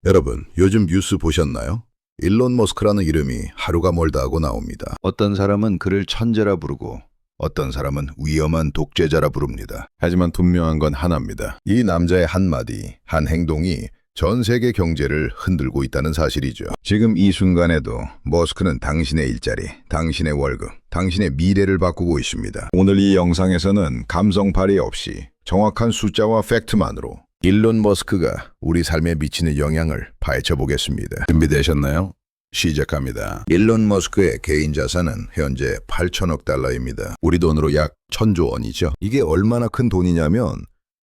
여러분, 요즘 뉴스 보셨나요? 일론 머스크라는 이름이 하루가 멀다 하고 나옵니다. 어떤 사람은 그를 천재라 부르고 어떤 사람은 위험한 독재자라 부릅니다. 하지만 분명한 건 하나입니다. 이 남자의 한마디, 한 행동이 전 세계 경제를 흔들고 있다는 사실이죠. 지금 이 순간에도 머스크는 당신의 일자리, 당신의 월급, 당신의 미래를 바꾸고 있습니다. 오늘 이 영상에서는 감성 발휘 없이 정확한 숫자와 팩트만으로 일론 머스크가 우리 삶에 미치는 영향을 파헤쳐 보겠습니다. 준비되셨나요? 시작합니다. 일론 머스크의 개인 자산은 현재 8천억 달러입니다. 우리 돈으로 약 1,000조 원이죠. 이게 얼마나 큰 돈이냐면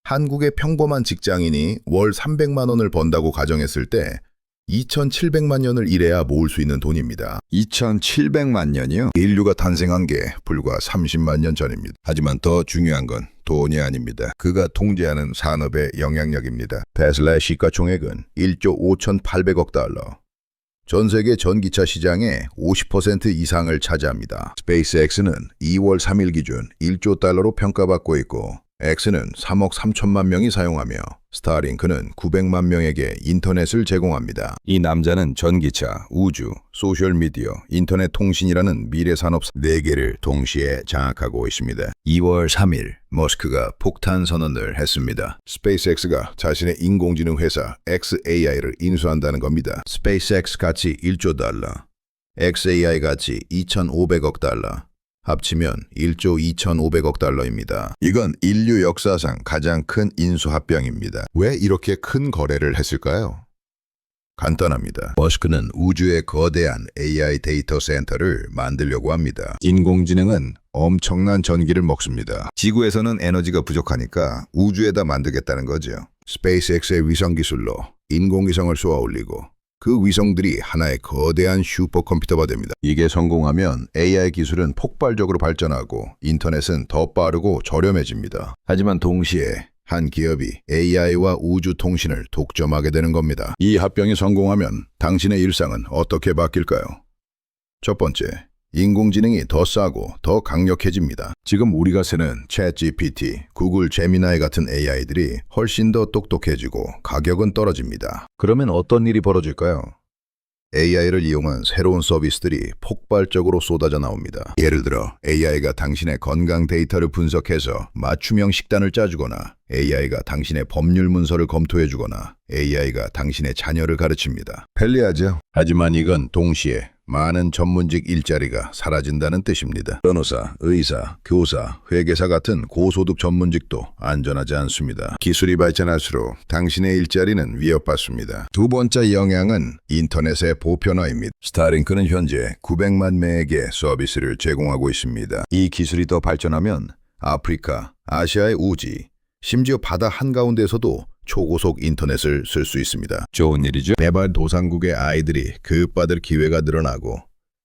한국의 평범한 직장인이 월 300만 원을 번다고 가정했을 때 2,700만 년을 일해야 모을 수 있는 돈입니다. 2,700만 년이요? 인류가 탄생한 게 불과 30만 년 전입니다. 하지만 더 중요한 건 돈이 아닙니다. 그가 통제하는 산업의 영향력입니다. 테슬라의 시가총액은 1조 5,800억 달러. 전 세계 전기차 시장의 50% 이상을 차지합니다. 스페이스X는 2월 3일 기준 1조 달러로 평가받고 있고 X는 3억 3천만 명이 사용하며 스타링크는 900만 명에게 인터넷을 제공합니다. 이 남자는 전기차, 우주, 소셜미디어, 인터넷 통신이라는 미래산업 4개를 동시에 장악하고 있습니다. 2월 3일 머스크가 폭탄 선언을 했습니다. 스페이스X가 자신의 인공지능 회사 xAI를 인수한다는 겁니다. 스페이스X 가치 1조 달러, xAI 가치 2,500억 달러. 합치면 1조 2,500억 달러입니다. 이건 인류 역사상 가장 큰 인수합병입니다. 왜 이렇게 큰 거래를 했을까요? 간단합니다. 머스크는 우주의 거대한 AI 데이터 센터를 만들려고 합니다. 인공지능은 엄청난 전기를 먹습니다. 지구에서는 에너지가 부족하니까 우주에다 만들겠다는 거죠. 스페이스X의 위성 기술로 인공위성을 쏘아 올리고 그 위성들이 하나의 거대한 슈퍼컴퓨터가 됩니다. 이게 성공하면 AI 기술은 폭발적으로 발전하고 인터넷은 더 빠르고 저렴해집니다. 하지만 동시에 한 기업이 AI와 우주 통신을 독점하게 되는 겁니다. 이 합병이 성공하면 당신의 일상은 어떻게 바뀔까요? 첫 번째, 인공지능이 더 싸고 더 강력해집니다. 지금 우리가 쓰는 챗GPT, 구글 제미나이 같은 AI들이 훨씬 더 똑똑해지고 가격은 떨어집니다. 그러면 어떤 일이 벌어질까요? AI를 이용한 새로운 서비스들이 폭발적으로 쏟아져 나옵니다. 예를 들어 AI가 당신의 건강 데이터를 분석해서 맞춤형 식단을 짜주거나 AI가 당신의 법률 문서를 검토해주거나 AI가 당신의 자녀를 가르칩니다. 편리하죠? 하지만 이건 동시에 많은 전문직 일자리가 사라진다는 뜻입니다. 변호사, 의사, 교사, 회계사 같은 고소득 전문직도 안전하지 않습니다. 기술이 발전할수록 당신의 일자리는 위협받습니다. 두 번째 영향은 인터넷의 보편화입니다. 스타링크는 현재 900만 명에게 서비스를 제공하고 있습니다. 이 기술이 더 발전하면 아프리카, 아시아의 우지, 심지어 바다 한가운데에서도 초고속 인터넷을 쓸 수 있습니다. 좋은 일이죠. 개발도상국의 아이들이 교육받을 기회가 늘어나고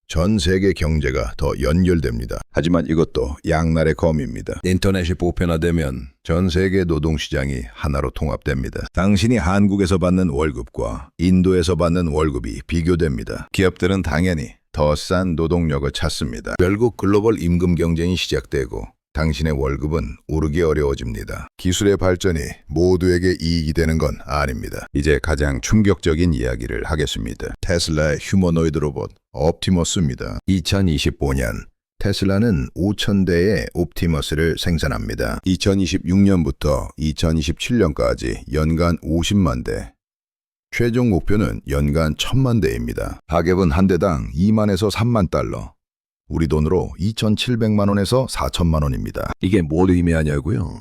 전 세계 경제가 더 연결됩니다. 하지만 이것도 양날의 검입니다. 인터넷이 보편화되면 전 세계 노동시장이 하나로 통합됩니다. 당신이 한국에서 받는 월급과 인도에서 받는 월급이 비교됩니다. 기업들은 당연히 더 싼 노동력을 찾습니다. 결국 글로벌 임금 경쟁이 시작되고 당신의 월급은 오르기 어려워집니다. 기술의 발전이 모두에게 이익이 되는 건 아닙니다. 이제 가장 충격적인 이야기를 하겠습니다. 테슬라의 휴머노이드 로봇 옵티머스입니다. 2025년 테슬라는 5,000대의 옵티머스를 생산합니다. 2026년부터 2027년까지 연간 50만 대. 최종 목표는 연간 1,000만 대입니다. 가격은 한 대당 2만에서 3만 달러. 우리 돈으로 2,700만 원에서 4천만 원입니다. 이게 뭘 의미하냐고요?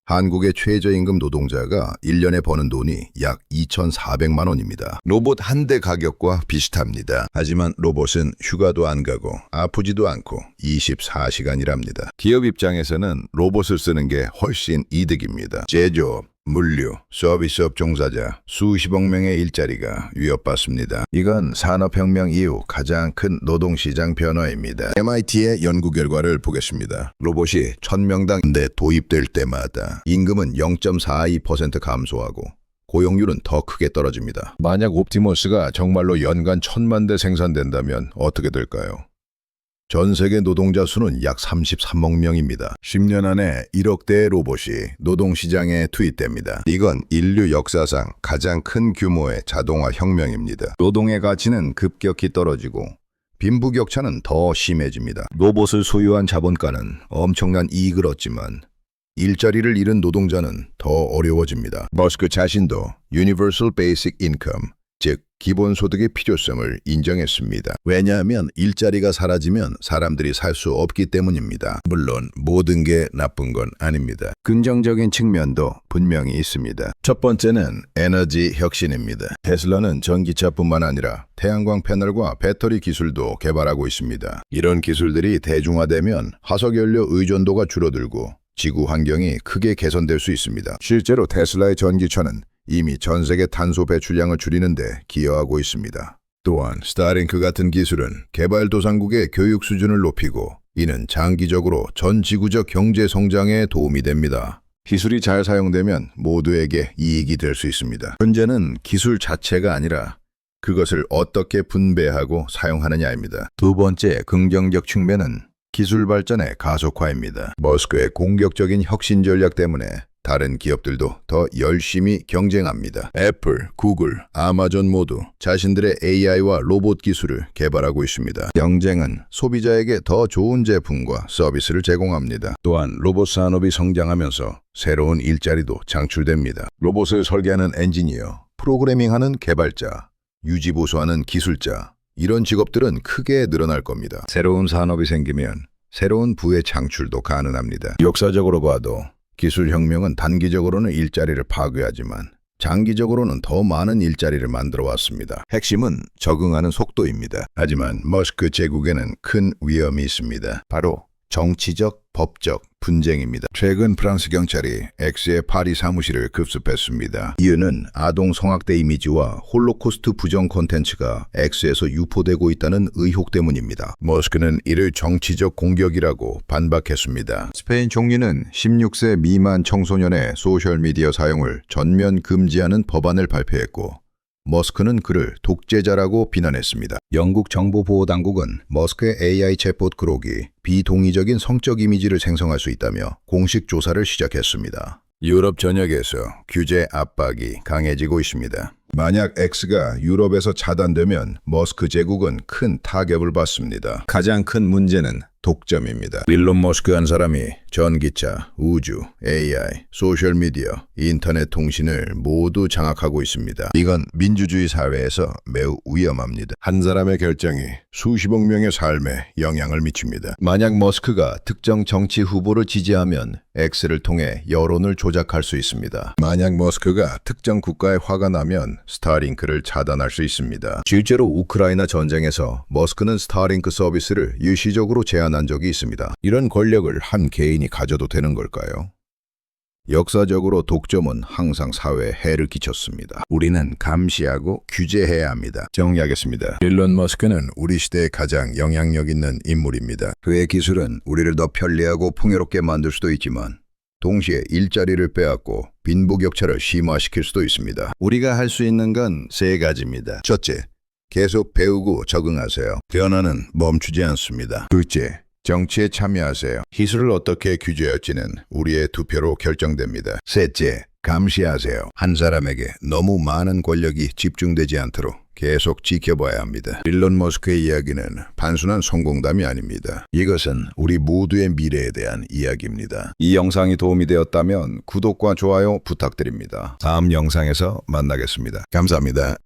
한국의 최저임금 노동자가 1년에 버는 돈이 약 2,400만 원입니다. 로봇 한 대 가격과 비슷합니다. 하지만 로봇은 휴가도 안 가고 아프지도 않고 24시간 일합니다. 기업 입장에서는 로봇을 쓰는 게 훨씬 이득입니다. 제조업, 물류, 서비스업 종사자 수십억 명의 일자리가 위협받습니다. 이건 산업혁명 이후 가장 큰 노동시장 변화입니다. MIT의 연구 결과를 보겠습니다. 로봇이 1,000명당 대 도입될 때마다 임금은 0.42% 감소하고 고용률은 더 크게 떨어집니다. 만약 옵티머스가 정말로 연간 1,000만 대 생산된다면 어떻게 될까요? 전 세계 노동자 수는 약 33억 명입니다. 10년 안에 1억 대의 로봇이 노동시장에 투입됩니다. 이건 인류 역사상 가장 큰 규모의 자동화 혁명입니다. 노동의 가치는 급격히 떨어지고 빈부격차는 더 심해집니다. 로봇을 소유한 자본가는 엄청난 이익을 얻지만 일자리를 잃은 노동자는 더 어려워집니다. 머스크 자신도 Universal Basic Income, 즉 기본소득의 필요성을 인정했습니다. 왜냐하면 일자리가 사라지면 사람들이 살 수 없기 때문입니다. 물론 모든 게 나쁜 건 아닙니다. 긍정적인 측면도 분명히 있습니다. 첫 번째는 에너지 혁신입니다. 테슬라는 전기차뿐만 아니라 태양광 패널과 배터리 기술도 개발하고 있습니다. 이런 기술들이 대중화되면 화석연료 의존도가 줄어들고 지구 환경이 크게 개선될 수 있습니다. 실제로 테슬라의 전기차는 이미 전 세계 탄소 배출량을 줄이는 데 기여하고 있습니다. 또한 스타링크 같은 기술은 개발도상국의 교육 수준을 높이고 이는 장기적으로 전 지구적 경제 성장에 도움이 됩니다. 기술이 잘 사용되면 모두에게 이익이 될 수 있습니다. 문제는 기술 자체가 아니라 그것을 어떻게 분배하고 사용하느냐입니다. 두 번째 긍정적 측면은 기술 발전의 가속화입니다. 머스크의 공격적인 혁신 전략 때문에 다른 기업들도 더 열심히 경쟁합니다. 애플, 구글, 아마존 모두 자신들의 AI와 로봇 기술을 개발하고 있습니다. 경쟁은 소비자에게 더 좋은 제품과 서비스를 제공합니다. 또한 로봇 산업이 성장하면서 새로운 일자리도 창출됩니다. 로봇을 설계하는 엔지니어, 프로그래밍하는 개발자, 유지보수하는 기술자, 이런 직업들은 크게 늘어날 겁니다. 새로운 산업이 생기면 새로운 부의 창출도 가능합니다. 역사적으로 봐도 기술혁명은 단기적으로는 일자리를 파괴하지만 장기적으로는 더 많은 일자리를 만들어 왔습니다. 핵심은 적응하는 속도입니다. 하지만 머스크 제국에는 큰 위험이 있습니다. 바로 정치적, 법적 분쟁입니다. 최근 프랑스 경찰이 X의 파리 사무실을 급습했습니다. 이유는 아동 성학대 이미지와 홀로코스트 부정 콘텐츠가 X에서 유포되고 있다는 의혹 때문입니다. 머스크는 이를 정치적 공격이라고 반박했습니다. 스페인 총리는 16세 미만 청소년의 소셜미디어 사용을 전면 금지하는 법안을 발표했고 머스크는 그를 독재자라고 비난했습니다. 영국 정보보호당국은 머스크의 AI 챗봇 그록이 비동의적인 성적 이미지를 생성할 수 있다며 공식 조사를 시작했습니다. 유럽 전역에서 규제 압박이 강해지고 있습니다. 만약 X가 유럽에서 차단되면 머스크 제국은 큰 타격을 받습니다. 가장 큰 문제는 독점입니다. 일론 머스크 한 사람이 전기차, 우주, AI, 소셜미디어, 인터넷 통신을 모두 장악하고 있습니다. 이건 민주주의 사회에서 매우 위험합니다. 한 사람의 결정이 수십억 명의 삶에 영향을 미칩니다. 만약 머스크가 특정 정치 후보를 지지하면 X를 통해 여론을 조작할 수 있습니다. 만약 머스크가 특정 국가에 화가 나면 스타링크를 차단할 수 있습니다. 실제로 우크라이나 전쟁에서 머스크는 스타링크 서비스를 일시적으로 제한한 적이 있습니다. 이런 권력을 한 개인이 가져도 되는 걸까요? 역사적으로 독점은 항상 사회에 해를 끼쳤습니다. 우리는 감시하고 규제해야 합니다. 정리하겠습니다. 일론 머스크는 우리 시대의 가장 영향력 있는 인물입니다. 그의 기술은 우리를 더 편리하고 풍요롭게 만들 수도 있지만 동시에 일자리를 빼앗고 빈부격차를 심화시킬 수도 있습니다. 우리가 할 수 있는 건 세 가지입니다. 첫째, 계속 배우고 적응하세요. 변화는 멈추지 않습니다. 둘째, 정치에 참여하세요. 기술을 어떻게 규제할지는 우리의 투표로 결정됩니다. 셋째, 감시하세요. 한 사람에게 너무 많은 권력이 집중되지 않도록 계속 지켜봐야 합니다. 일론 머스크의 이야기는 단순한 성공담이 아닙니다. 이것은 우리 모두의 미래에 대한 이야기입니다. 이 영상이 도움이 되었다면 구독과 좋아요 부탁드립니다. 다음 영상에서 만나겠습니다. 감사합니다.